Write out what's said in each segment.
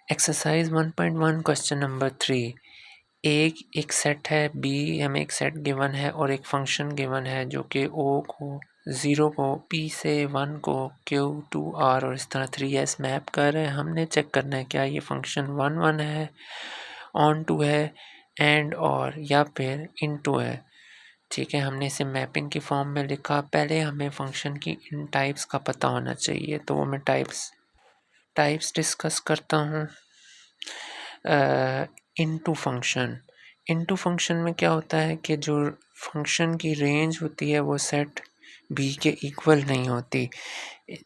Exercise 1.1 question number 3। एक set है B, हमें एक सेट गिवन है और एक फंक्शन गिवन है जो कि O को 0 को P से 1 को Q to R और इस तरह 3S मैप कर रहे हैं। हमने चेक करना है क्या ये फंक्शन 1 है, ऑन टू है, एंड और या फिर इनटू है। ठीक है, हमने इसे मैपिंग की फॉर्म में लिखा। पहले हमें फंक्शन की इन टाइप्स का पता होना चाहिए, तो वो मैं टाइप्स डिस्कस करता हूँ। इनटू फंक्शन में क्या होता है कि जो फंक्शन की रेंज होती है वो सेट बी के इक्वल नहीं होती।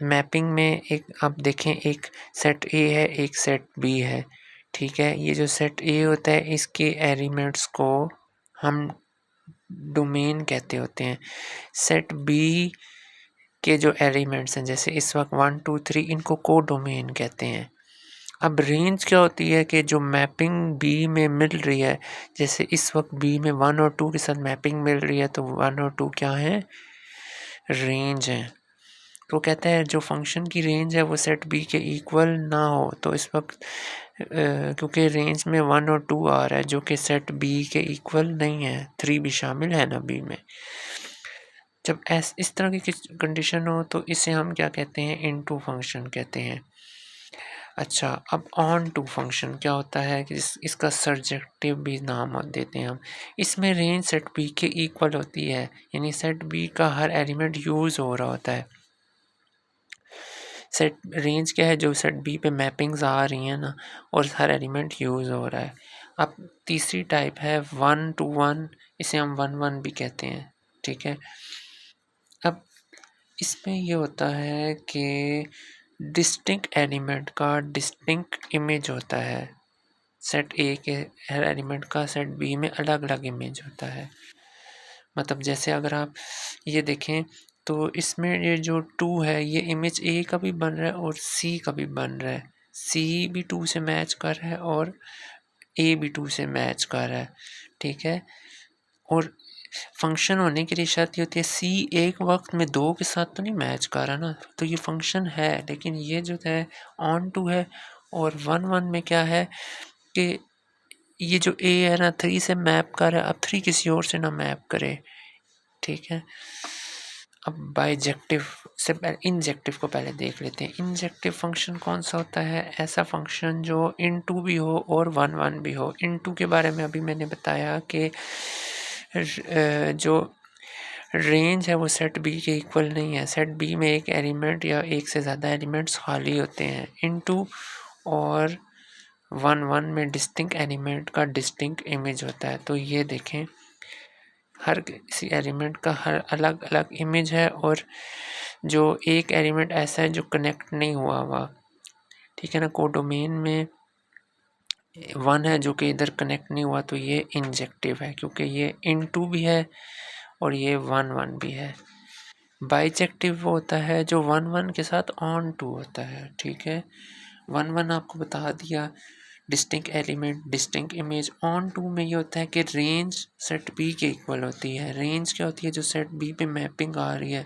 मैपिंग में एक आप देखें, एक सेट ए है, एक सेट बी है। ठीक है, ये जो सेट ए होता है इसके एलिमेंट्स को हम डोमेन कहते होते हैं। सेट बी के जो एलिमेंट्स हैं, जैसे इस वक्त 1 2 3, इनको को डोमेन कहते हैं। अब रेंज क्या होती है कि जो मैपिंग बी में मिल रही है, जैसे इस वक्त बी में 1 और 2 के साथ मैपिंग मिल रही है, तो 1 और 2 क्या है, रेंज है। तो कहते हैं जो फंक्शन की रेंज है वो सेट बी के इक्वल ना हो, तो इस वक्त क्योंकि रेंज में 1 और 2 आ रहा है जो कि सेट बी के इक्वल नहीं है, 3 भी शामिल है ना बी में। जब इस तरह की कंडीशन हो तो इसे हम क्या कहते हैं, इनटू फंक्शन कहते हैं। अच्छा, अब ऑन टू फंक्शन क्या होता है कि इसका सर्जेक्टिव भी नाम देते हैं हम। इसमें रेंज सेट बी के इक्वल होती है, यानी सेट बी का हर एलिमेंट यूज़ हो रहा होता है। सेट रेंज क्या है, जो सेट बी पे मैपिंग्स आ रही हैं ना, और हर एलिमेंट यूज़ हो रहा है। अब तीसरी टाइप है 1 to 1, इसे हम 1 भी कहते हैं। ठीक है, अब इसमें ये होता है कि डिस्टिंक्ट एलिमेंट का डिस्टिंक्ट इमेज होता है। सेट ए के हर एलिमेंट का सेट बी में अलग अलग इमेज होता है। मतलब जैसे अगर आप ये देखें तो इसमें ये जो 2 है ये इमेज ए का भी बन रहा है और सी का भी बन रहा है। सी भी 2 से मैच कर रहा है और ए भी 2 से मैच कर रहा है। ठीक है, और फंक्शन होने के लिए शर्त ये होती है सी एक वक्त में 2 के साथ तो नहीं मैच कर रहा ना, तो ये फंक्शन है। लेकिन ये जो है ऑन टू है, और 1 में क्या है कि ये जो ए है ना 3 से मैप कर रहा है, अब 3 किसी और से ना मैप करे। ठीक है, अब बाइजेक्टिव से इंजेक्टिव को पहले देख लेते हैं। इंजेक्टिव फंक्शन कौन सा होता है, ऐसा फंक्शन जो इनटू भी हो और 1 भी हो। इनटू के बारे में अभी मैंने बताया कि जो रेंज है वो सेट बी के इक्वल नहीं है। सेट बी में एक एलिमेंट या एक से ज़्यादा एलिमेंट्स खाली होते हैं। इनटू और 1 में डिस्टिंक्ट एलिमेंट का डिस्टिंक्ट इमेज होता है। तो ये देखें, हर किसी एलिमेंट का हर अलग अलग इमेज है, और जो एक एलिमेंट ऐसा है जो कनेक्ट नहीं हुआ। ठीक है ना, कोडोमेन में 1 है जो कि इधर कनेक्ट नहीं हुआ, तो ये इंजेक्टिव है क्योंकि ये इनटू भी है और ये 1 भी है। बाइजेक्टिव वो होता है जो 1 के साथ ऑन टू होता है। ठीक है, 1 आपको बता दिया, distinct element distinct image. Onto में ये होता है कि रेंज सेट बी के इक्वल होती है। रेंज क्या होती है, जो सेट बी पे मैपिंग आ रही है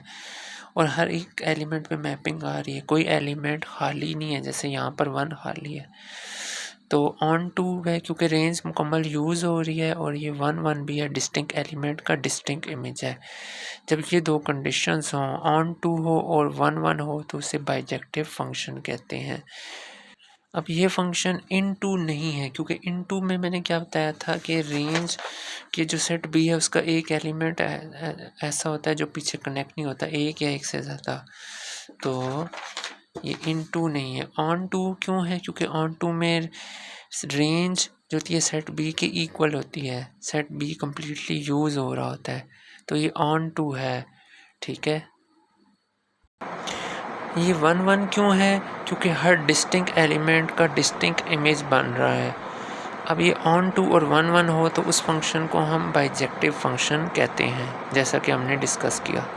और हर एक एलिमेंट पे मैपिंग आ रही है, कोई एलिमेंट खाली नहीं है, जैसे यहाँ पर 1 खाली है। तो ऑन टू है क्योंकि रेंज मुकम्मल यूज़ हो रही है, और ये 1 भी है, डिस्टिंक्ट एलिमेंट का डिस्टिंक्ट इमेज है। जब ये दो कंडीशंस हों, ऑन टू हो और 1 हो, तो उसे बाइजेक्टिव फंक्शन कहते हैं। अब ये फंक्शन इनटू नहीं है क्योंकि इनटू में मैंने क्या बताया था कि रेंज के जो सेट बी है उसका एक एलिमेंट ऐसा होता है जो पीछे कनेक्ट नहीं होता, एक या एक से ज़्यादा। तो ये इनटू नहीं है। ऑन टू क्यों है, क्योंकि ऑन टू में रेंज जो होती है सेट बी के इक्वल होती है, सेट बी कम्प्लीटली यूज़ हो रहा होता है, तो ये ऑन टू है। ठीक है, ये 1 क्यों है, क्योंकि हर डिस्टिंक्ट एलिमेंट का डिस्टिंक्ट इमेज बन रहा है। अब ये ऑन टू और 1 हो तो उस फंक्शन को हम बाइजेक्टिव फंक्शन कहते हैं, जैसा कि हमने डिस्कस किया।